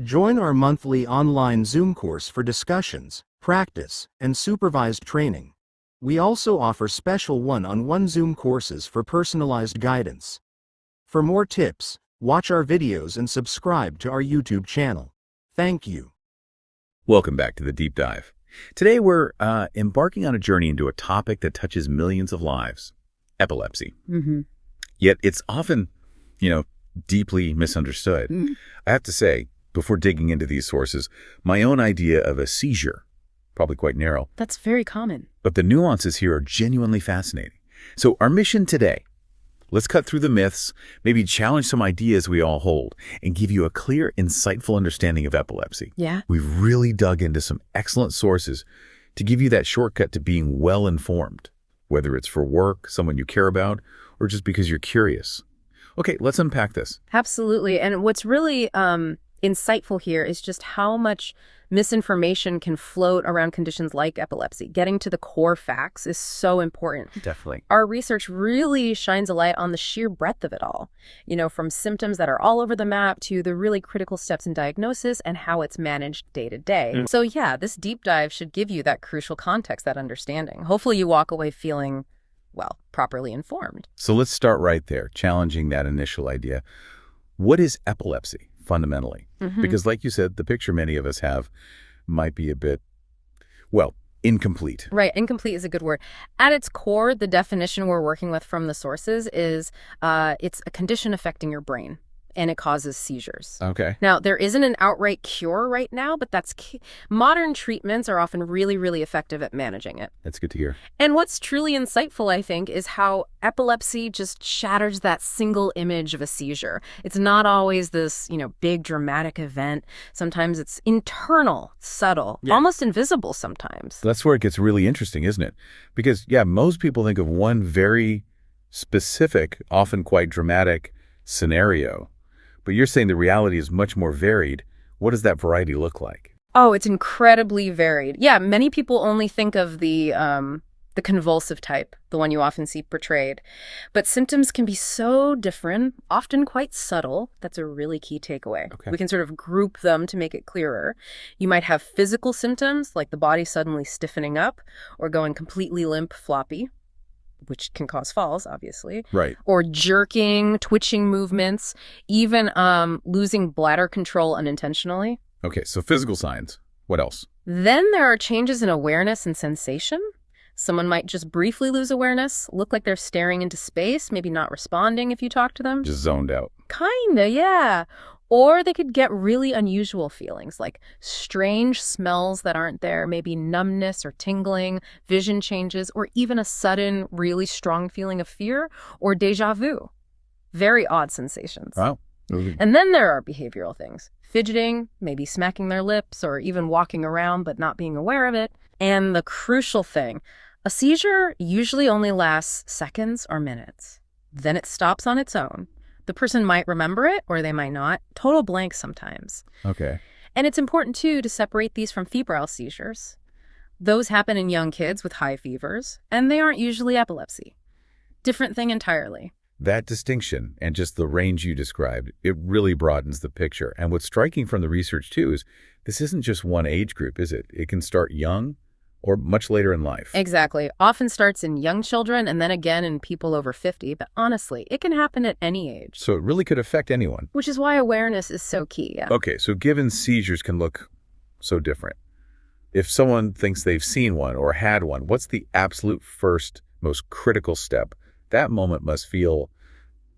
Join our monthly online Zoom course for discussions, practice, and supervised training. We also offer special one-on-one Zoom courses for personalized guidance. For more tips, watch our videos and subscribe to our YouTube channel. Thank you. Welcome back to the Deep Dive. Today we're embarking on a journey into a topic that touches millions of lives, epilepsy. Yet it's often, deeply misunderstood. I have to say, before digging into these sources, my own idea of a seizure, probably quite narrow. That's very common. But the nuances here are genuinely fascinating. So our mission today, let's cut through the myths, maybe challenge some ideas we all hold, and give you a clear, insightful understanding of epilepsy. Yeah. We've really dug into some excellent sources to give you that shortcut to being well-informed, whether it's for work, someone you care about, or just because you're curious. Okay, let's unpack this. Absolutely. And what's really insightful here is just how much misinformation can float around conditions like epilepsy. Getting to the core facts is so important. Definitely. Our research really shines a light on the sheer breadth of it all, from symptoms that are all over the map to the really critical steps in diagnosis and how it's managed day to day. So yeah, this deep dive should give you that crucial context, that understanding. Hopefully you walk away feeling, well, properly informed. So let's start right there, challenging that initial idea. What is epilepsy? Fundamentally. Because like you said, the picture many of us have might be a bit, incomplete. Right. Incomplete is a good word. At its core, the definition we're working with from the sources is it's a condition affecting your brain, and it causes seizures. Okay. Now, there isn't an outright cure right now, but that's key. Modern treatments are often really, really effective at managing it. That's good to hear. And what's truly insightful, I think, is how epilepsy just shatters that single image of a seizure. It's not always this, big dramatic event. Sometimes it's internal, subtle, almost invisible sometimes. That's where it gets really interesting, isn't it? Because, most people think of one very specific, often quite dramatic scenario. But you're saying the reality is much more varied. What does that variety look like? Oh, it's incredibly varied. Yeah, many people only think of the convulsive type, the one you often see portrayed. But symptoms can be so different, often quite subtle. That's a really key takeaway. Okay. We can sort of group them to make it clearer. You might have physical symptoms, like the body suddenly stiffening up or going completely limp, floppy, which can cause falls, obviously. Right. Or jerking, twitching movements, even losing bladder control unintentionally. Okay, so physical signs. What else? Then there are changes in awareness and sensation. Someone might just briefly lose awareness, look like they're staring into space, maybe not responding if you talk to them. Just zoned out. Kinda, yeah. Or they could get really unusual feelings, like strange smells that aren't there, maybe numbness or tingling, vision changes, or even a sudden, really strong feeling of fear or déjà vu. Very odd sensations. Wow. And then there are behavioral things. Fidgeting, maybe smacking their lips, or even walking around but not being aware of it. And the crucial thing, a seizure usually only lasts seconds or minutes. Then it stops on its own. The person might remember it, or they might not. Total blank sometimes. Okay. And it's important, too, to separate these from febrile seizures. Those happen in young kids with high fevers, and they aren't usually epilepsy. Different thing entirely. That distinction and just the range you described, it really broadens the picture. And what's striking from the research, too, is this isn't just one age group, is it? It can start young or much later in life. Exactly. Often starts in young children and then again in people over 50. But honestly, it can happen at any age. So it really could affect anyone. Which is why awareness is so key. Yeah. Okay, so given seizures can look so different, if someone thinks they've seen one or had one, what's the absolute first, most critical step? That moment must feel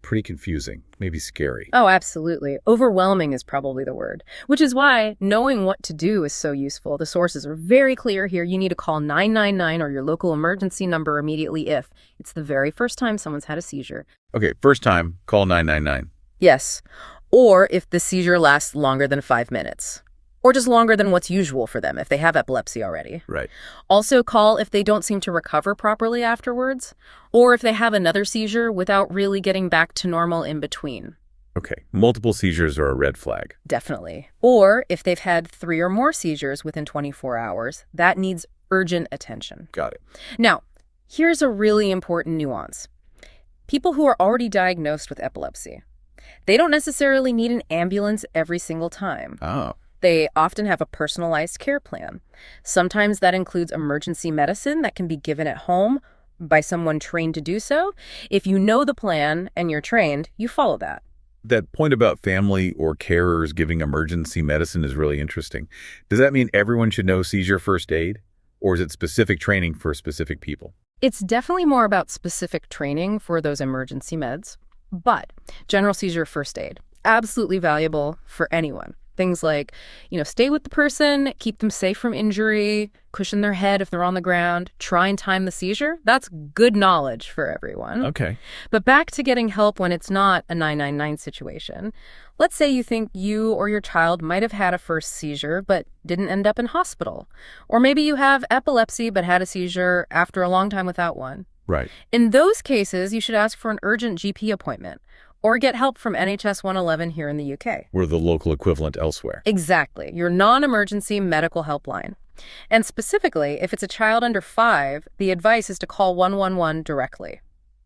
pretty confusing, maybe scary. Oh, absolutely. Overwhelming is probably the word, which is why knowing what to do is so useful. The sources are very clear here. You need to call 999 or your local emergency number immediately if it's the very first time someone's had a seizure. Okay, first time, call 999. Yes. Or if the seizure lasts longer than 5 minutes. Or just longer than what's usual for them if they have epilepsy already. Right. Also call if they don't seem to recover properly afterwards, or if they have another seizure without really getting back to normal in between. Okay, multiple seizures are a red flag. Definitely. Or if they've had 3 or more seizures within 24 hours, that needs urgent attention. Got it. Now, here's a really important nuance. People who are already diagnosed with epilepsy, They don't necessarily need an ambulance every single time. Oh, They often have a personalized care plan. Sometimes that includes emergency medicine that can be given at home by someone trained to do so. If you know the plan and you're trained, you follow that. that point about family or carers giving emergency medicine is really interesting. Does that mean everyone should know seizure first aid? Or is it specific training for specific people? It's definitely more about specific training for those emergency meds, but general seizure first aid, absolutely valuable for anyone. Things like, stay with the person, keep them safe from injury, cushion their head if they're on the ground, try and time the seizure. That's good knowledge for everyone. Okay. But back to getting help when it's not a 999 situation. Let's say you think you or your child might have had a first seizure but didn't end up in hospital. Or maybe you have epilepsy but had a seizure after a long time without one. Right. In those cases, you should ask for an urgent GP appointment or get help from NHS 111 here in the UK. We're the local equivalent elsewhere. Exactly, your non-emergency medical helpline. And specifically, if it's a child under 5, the advice is to call 111 directly.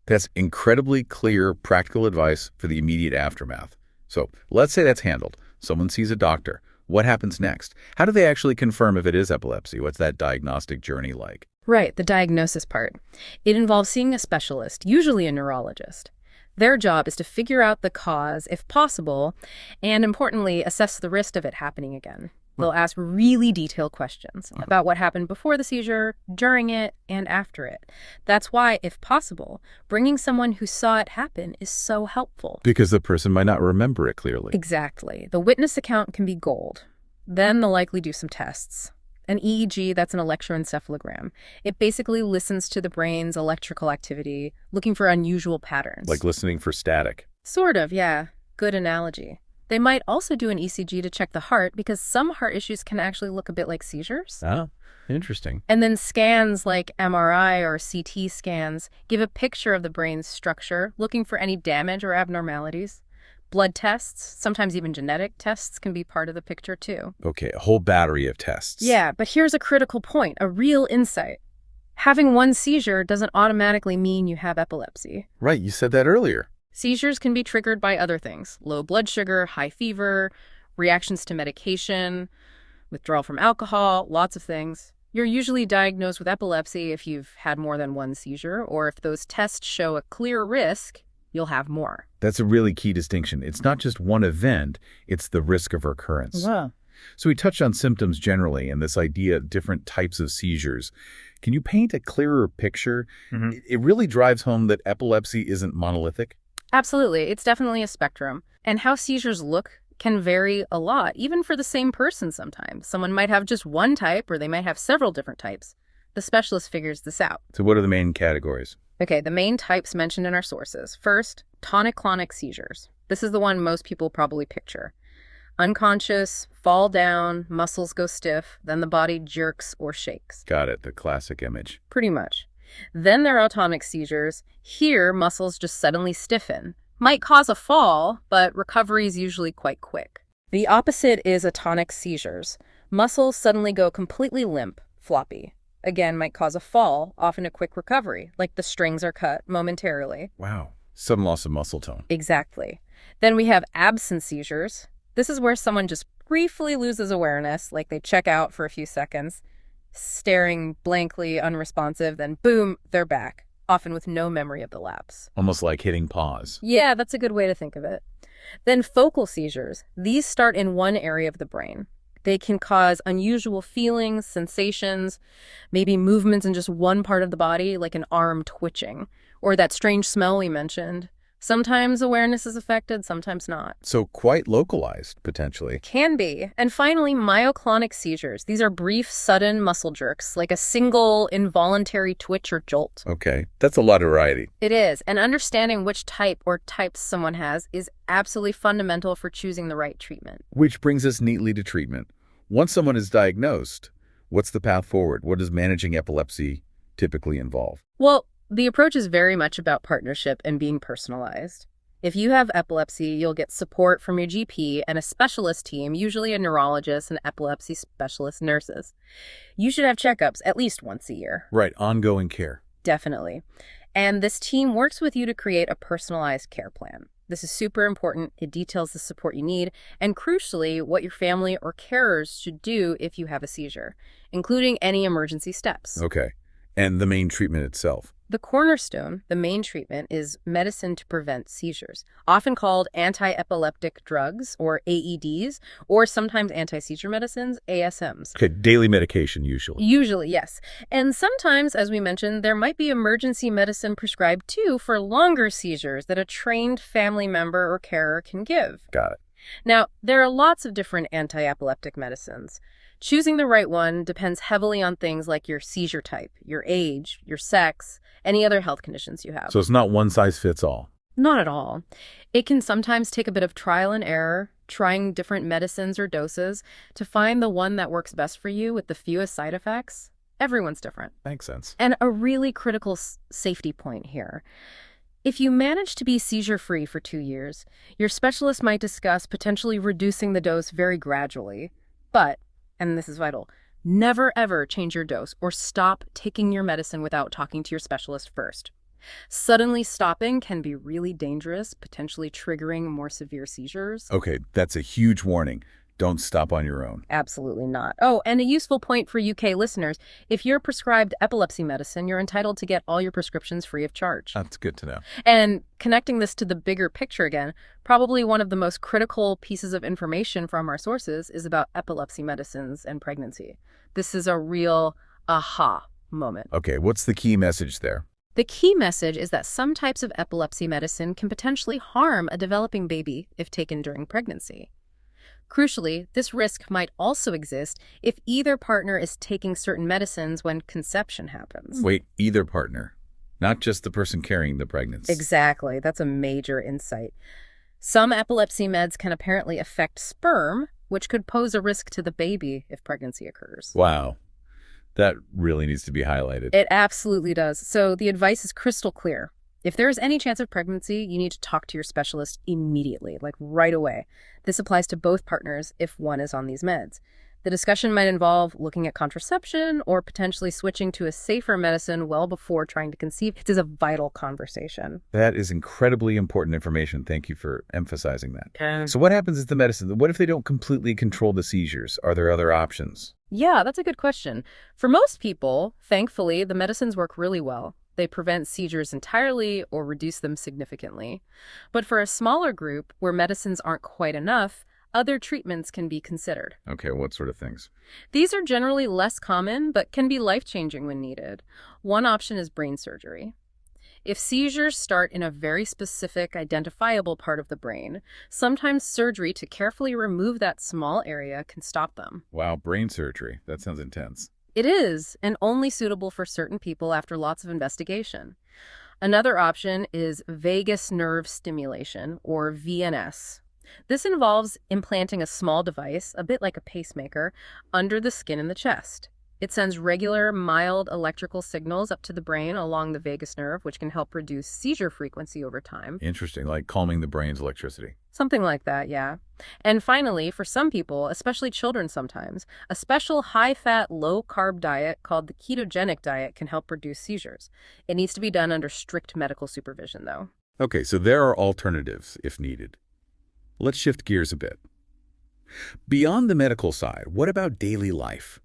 That's incredibly clear, practical advice for the immediate aftermath. So let's say that's handled. Someone sees a doctor. What happens next? How do they actually confirm if it is epilepsy? What's that diagnostic journey like? Right, the diagnosis part. It involves seeing a specialist, usually a neurologist. Their job is to figure out the cause, if possible, and importantly, assess the risk of it happening again. They'll ask really detailed questions about what happened before the seizure, during it, and after it. That's why, if possible, bringing someone who saw it happen is so helpful. Because the person might not remember it clearly. Exactly. The witness account can be gold. Then they'll likely do some tests. An EEG, that's an electroencephalogram. It basically listens to the brain's electrical activity, looking for unusual patterns. Like listening for static. Sort of, yeah. Good analogy. They might also do an ECG to check the heart because some heart issues can actually look a bit like seizures. Oh, interesting. And then scans like MRI or CT scans give a picture of the brain's structure, looking for any damage or abnormalities. Blood tests, sometimes even genetic tests, can be part of the picture too. Okay, a whole battery of tests. Yeah, but here's a critical point, a real insight. Having one seizure doesn't automatically mean you have epilepsy. Right, you said that earlier. Seizures can be triggered by other things: low blood sugar, high fever, reactions to medication, withdrawal from alcohol, lots of things. You're usually diagnosed with epilepsy if you've had more than one seizure, or if those tests show a clear risk, you'll have more. That's a really key distinction. It's not just one event, it's the risk of recurrence. Wow. So we touched on symptoms generally and this idea of different types of seizures. Can you paint a clearer picture? It really drives home that epilepsy isn't monolithic. Absolutely. It's definitely a spectrum. And how seizures look can vary a lot, even for the same person sometimes. Someone might have just one type, or they might have several different types. The specialist figures this out. So what are the main categories? Okay, the main types mentioned in our sources. First, tonic-clonic seizures. This is the one most people probably picture. Unconscious, fall down, muscles go stiff, then the body jerks or shakes. Got it, the classic image. Pretty much. Then there are autonomic seizures. Here, muscles just suddenly stiffen. Might cause a fall, but recovery is usually quite quick. The opposite is atonic seizures. Muscles suddenly go completely limp, floppy. Again, might cause a fall, often a quick recovery, like the strings are cut momentarily. Wow. Sudden loss of muscle tone. Exactly. Then we have absent seizures. This is where someone just briefly loses awareness, like they check out for a few seconds, staring blankly, unresponsive, then boom, they're back, often with no memory of the lapse. Almost like hitting pause. Yeah, that's a good way to think of it. Then focal seizures. These start in one area of the brain. They can cause unusual feelings, sensations, maybe movements in just one part of the body, like an arm twitching, or that strange smell we mentioned. Sometimes awareness is affected, sometimes not. So quite localized, potentially. Can be. And finally, myoclonic seizures. These are brief, sudden muscle jerks, like a single involuntary twitch or jolt. Okay, that's a lot of variety. It is. And understanding which type or types someone has is absolutely fundamental for choosing the right treatment. Which brings us neatly to treatment. Once someone is diagnosed, what's the path forward? What does managing epilepsy typically involve? Well, the approach is very much about partnership and being personalized. If you have epilepsy, you'll get support from your GP and a specialist team, usually a neurologist and epilepsy specialist nurses. You should have checkups at least once a year. Right, ongoing care. Definitely. And this team works with you to create a personalized care plan. This is super important. It details the support you need and, crucially, what your family or carers should do if you have a seizure, including any emergency steps. Okay. And the main treatment itself? The cornerstone, the main treatment, is medicine to prevent seizures, often called anti-epileptic drugs, or AEDs, or sometimes anti-seizure medicines, ASMs. Okay, daily medication usually. Usually, yes. And sometimes, as we mentioned, there might be emergency medicine prescribed too for longer seizures that a trained family member or carer can give. Got it. Now, there are lots of different anti-epileptic medicines. Choosing the right one depends heavily on things like your seizure type, your age, your sex, any other health conditions you have. So it's not one size fits all? Not at all. It can sometimes take a bit of trial and error, trying different medicines or doses to find the one that works best for you with the fewest side effects. Everyone's different. Makes sense. And a really critical safety point here. If you manage to be seizure-free for 2 years, your specialist might discuss potentially reducing the dose very gradually. But, and this is vital, never ever change your dose or stop taking your medicine without talking to your specialist first. Suddenly stopping can be really dangerous, potentially triggering more severe seizures. Okay, that's a huge warning. Don't stop on your own. Absolutely not. Oh, and a useful point for UK listeners, if you're prescribed epilepsy medicine, you're entitled to get all your prescriptions free of charge. That's good to know. And connecting this to the bigger picture again, probably one of the most critical pieces of information from our sources is about epilepsy medicines and pregnancy. This is a real aha moment. Okay, what's the key message there? The key message is that some types of epilepsy medicine can potentially harm a developing baby if taken during pregnancy. Crucially, this risk might also exist if either partner is taking certain medicines when conception happens. Wait, either partner, not just the person carrying the pregnancy. Exactly. That's a major insight. Some epilepsy meds can apparently affect sperm, which could pose a risk to the baby if pregnancy occurs. Wow. That really needs to be highlighted. It absolutely does. So the advice is crystal clear. If there is any chance of pregnancy, you need to talk to your specialist immediately, like right away. This applies to both partners if one is on these meds. The discussion might involve looking at contraception or potentially switching to a safer medicine well before trying to conceive. It is a vital conversation. That is incredibly important information. Thank you for emphasizing that. Okay. So what happens is the medicine, what if they don't completely control the seizures? Are there other options? Yeah, that's a good question. For most people, thankfully, the medicines work really well. They prevent seizures entirely or reduce them significantly. But for a smaller group where medicines aren't quite enough, other treatments can be considered. Okay, what sort of things? These are generally less common, but can be life-changing when needed. One option is brain surgery. If seizures start in a very specific, identifiable part of the brain, sometimes surgery to carefully remove that small area can stop them. Wow, brain surgery. That sounds intense. It is, and only suitable for certain people after lots of investigation. Another option is vagus nerve stimulation, or VNS. This involves implanting a small device, a bit like a pacemaker, under the skin in the chest. It sends regular, mild electrical signals up to the brain along the vagus nerve, which can help reduce seizure frequency over time. Interesting, like calming the brain's electricity. Something like that, yeah. And finally, for some people, especially children sometimes, a special high-fat, low-carb diet called the ketogenic diet can help reduce seizures. It needs to be done under strict medical supervision, though. Okay, so there are alternatives if needed. Let's shift gears a bit. Beyond the medical side, what about daily life?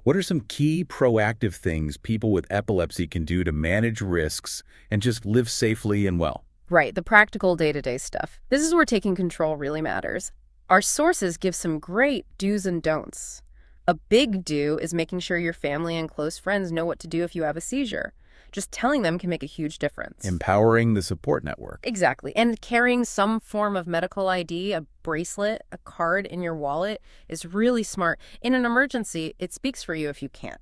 What are some key proactive things people with epilepsy can do to manage risks and just live safely and well? Right, the practical day-to-day stuff. This is where taking control really matters. Our sources give some great do's and don'ts. A big do is making sure your family and close friends know what to do if you have a seizure. Just telling them can make a huge difference. Empowering the support network. Exactly. And carrying some form of medical ID, a bracelet, a card in your wallet is really smart. In an emergency, it speaks for you if you can't.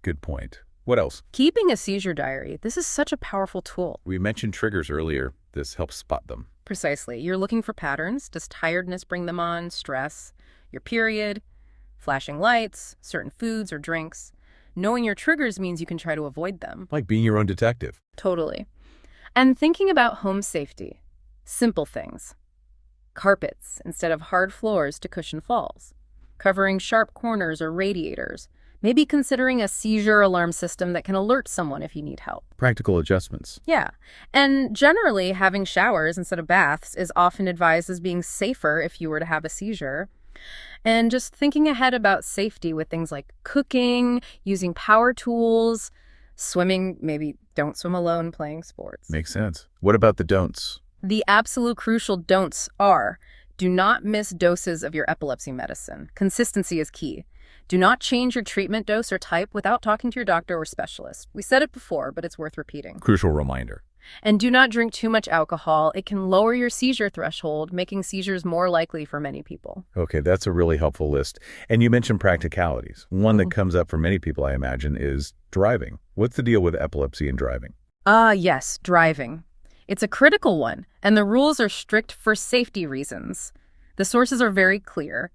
Good point. What else? Keeping a seizure diary. This is such a powerful tool. We mentioned triggers earlier. This helps spot them. Precisely. You're looking for patterns. Does tiredness bring them on? Stress? Your period? Flashing lights? Certain foods or drinks? Knowing your triggers means you can try to avoid them. Like being your own detective. Totally. And thinking about home safety. Simple things. Carpets instead of hard floors to cushion falls. Covering sharp corners or radiators. Maybe considering a seizure alarm system that can alert someone if you need help. Practical adjustments. Yeah. And generally, having showers instead of baths is often advised as being safer if you were to have a seizure. And just thinking ahead about safety with things like cooking, using power tools, swimming, maybe don't swim alone playing sports. Makes sense. What about the don'ts? The absolute crucial don'ts are: do not miss doses of your epilepsy medicine. Consistency is key. Do not change your treatment dose or type without talking to your doctor or specialist. We said it before, but it's worth repeating. Crucial reminder. And do not drink too much alcohol. It can lower your seizure threshold, making seizures more likely for many people. Okay, that's a really helpful list. And you mentioned practicalities. One that comes up for many people, I imagine, is driving. What's the deal with epilepsy and driving? Yes, driving. It's a critical one, and the rules are strict for safety reasons. The sources are very clear.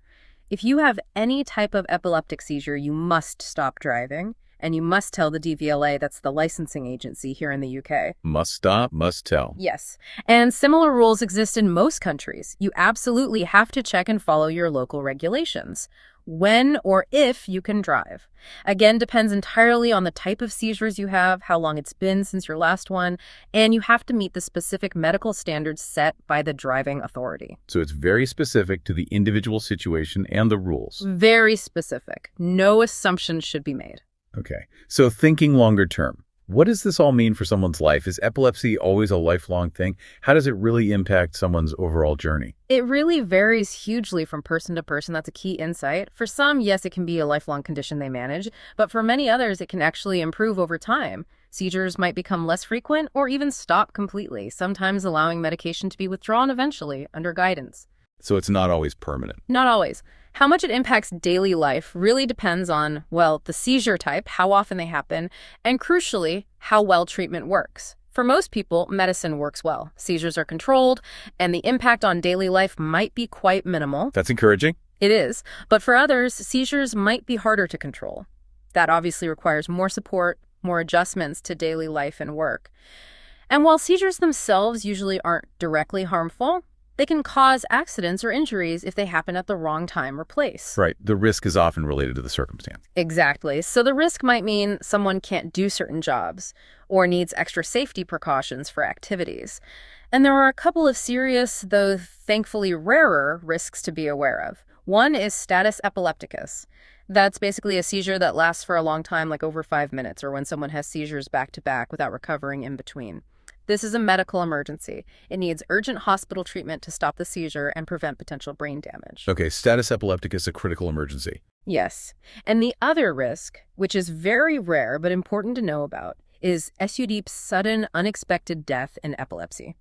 If you have any type of epileptic seizure, you must stop driving, and you must tell the DVLA, that's the licensing agency here in the UK. Must stop, must tell. Yes, and similar rules exist in most countries. You absolutely have to check and follow your local regulations. When or if you can drive. Again, depends entirely on the type of seizures you have, how long it's been since your last one, and you have to meet the specific medical standards set by the driving authority. So it's very specific to the individual situation and the rules. Very specific. No assumptions should be made. Okay, so thinking longer term. What does this all mean for someone's life? Is epilepsy always a lifelong thing? How does it really impact someone's overall journey? It really varies hugely from person to person. That's a key insight. For some, yes, it can be a lifelong condition they manage, but for many others, it can actually improve over time. Seizures might become less frequent or even stop completely, sometimes allowing medication to be withdrawn eventually under guidance. So it's not always permanent. Not always. How much it impacts daily life really depends on, well, the seizure type, how often they happen, and crucially, how well treatment works. For most people, medicine works well. Seizures are controlled, and the impact on daily life might be quite minimal. That's encouraging. It is. But for others, seizures might be harder to control. That obviously requires more support, more adjustments to daily life and work. And while seizures themselves usually aren't directly harmful, they can cause accidents or injuries if they happen at the wrong time or place. Right. The risk is often related to the circumstance. Exactly. So the risk might mean someone can't do certain jobs or needs extra safety precautions for activities. And there are a couple of serious, though thankfully rarer, risks to be aware of. One is status epilepticus. That's basically a seizure that lasts for a long time, like over 5 minutes, or when someone has seizures back to back without recovering in between. This is a medical emergency. It needs urgent hospital treatment to stop the seizure and prevent potential brain damage. Okay, status epilepticus is a critical emergency. Yes. And the other risk, which is very rare but important to know about, is SUD, sudden unexpected death in epilepsy.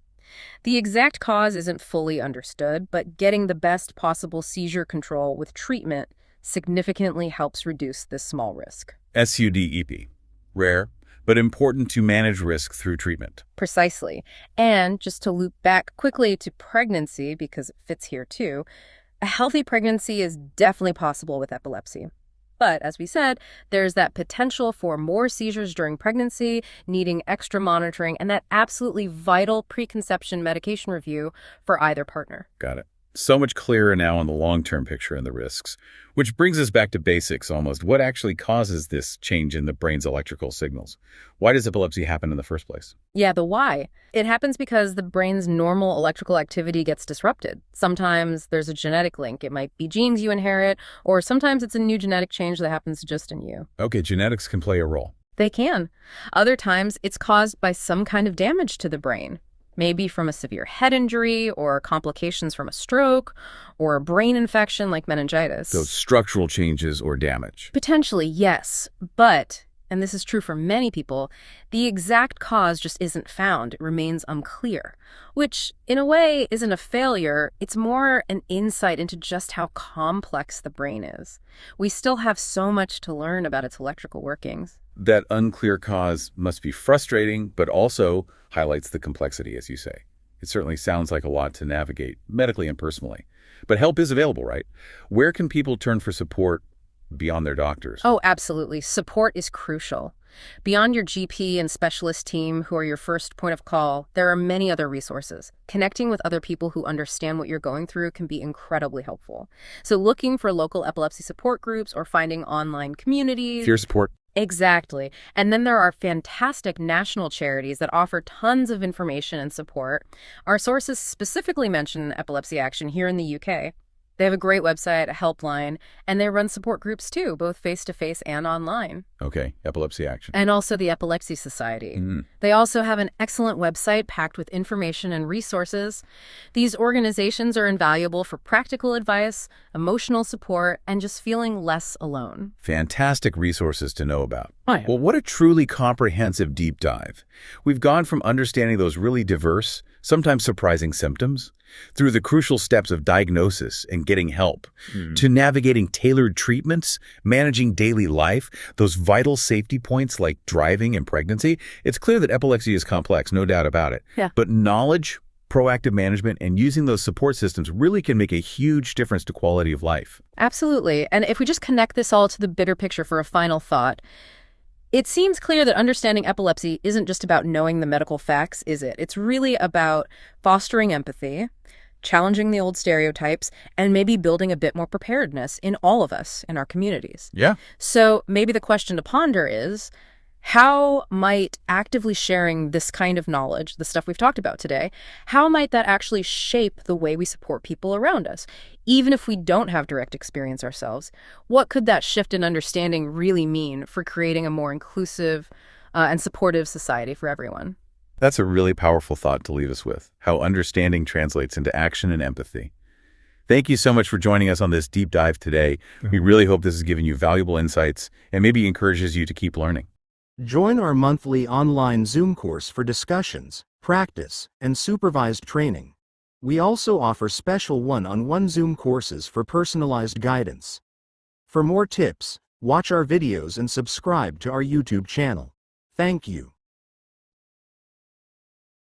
The exact cause isn't fully understood, but getting the best possible seizure control with treatment significantly helps reduce this small risk. SUD-EP. Rare, but important to manage risk through treatment. Precisely. And just to loop back quickly to pregnancy, because it fits here too, a healthy pregnancy is definitely possible with epilepsy. But as we said, there's that potential for more seizures during pregnancy, needing extra monitoring, and that absolutely vital preconception medication review for either partner. Got it. So much clearer now on the long-term picture and the risks, which brings us back to basics almost. What actually causes this change in the brain's electrical signals? Why does epilepsy happen in the first place? Yeah, the why. It happens because the brain's normal electrical activity gets disrupted. Sometimes there's a genetic link. It might be genes you inherit, or sometimes it's a new genetic change that happens just in you. Okay, genetics can play a role. They can. Other times it's caused by some kind of damage to the brain. Maybe from a severe head injury or complications from a stroke or a brain infection like meningitis. So structural changes or damage. Potentially, yes. But, and this is true for many people, the exact cause just isn't found. It remains unclear, which in a way isn't a failure. It's more an insight into just how complex the brain is. We still have so much to learn about its electrical workings. That unclear cause must be frustrating, but also highlights the complexity, as you say. It certainly sounds like a lot to navigate, medically and personally. But help is available, right? Where can people turn for support beyond their doctors? Oh, absolutely. Support is crucial. Beyond your GP and specialist team, who are your first point of call, there are many other resources. Connecting with other people who understand what you're going through can be incredibly helpful. So looking for local epilepsy support groups or finding online communities. Peer support. Exactly. And then there are fantastic national charities that offer tons of information and support. Our sources specifically mention Epilepsy Action here in the UK. They have a great website, a helpline, and they run support groups too, both face-to-face and online. Okay, Epilepsy Action. And also the Epilepsy Society. They also have an excellent website packed with information and resources. These organizations are invaluable for practical advice, emotional support, and just feeling less alone. Fantastic resources to know about. Oh, yeah. Well, what a truly comprehensive deep dive. We've gone from understanding those really diverse, sometimes surprising symptoms, through the crucial steps of diagnosis and getting help, to navigating tailored treatments, managing daily life, those vital safety points like driving and pregnancy. It's clear that epilepsy is complex, no doubt about it. Yeah. But knowledge, proactive management, and using those support systems really can make a huge difference to quality of life. Absolutely. And if we just connect this all to the bigger picture for a final thought, it seems clear that understanding epilepsy isn't just about knowing the medical facts, is it? It's really about fostering empathy, challenging the old stereotypes, and maybe building a bit more preparedness in all of us, in our communities. Yeah. So maybe the question to ponder is, how might actively sharing this kind of knowledge, the stuff we've talked about today, how might that actually shape the way we support people around us? Even if we don't have direct experience ourselves, what could that shift in understanding really mean for creating a more inclusive and supportive society for everyone? That's a really powerful thought to leave us with, how understanding translates into action and empathy. Thank you so much for joining us on this deep dive today. We really hope this has given you valuable insights and maybe encourages you to keep learning. Join our monthly online Zoom course for discussions, practice, and supervised training. We also offer special one-on-one Zoom courses for personalized guidance. For more tips, watch our videos and subscribe to our YouTube channel. Thank you.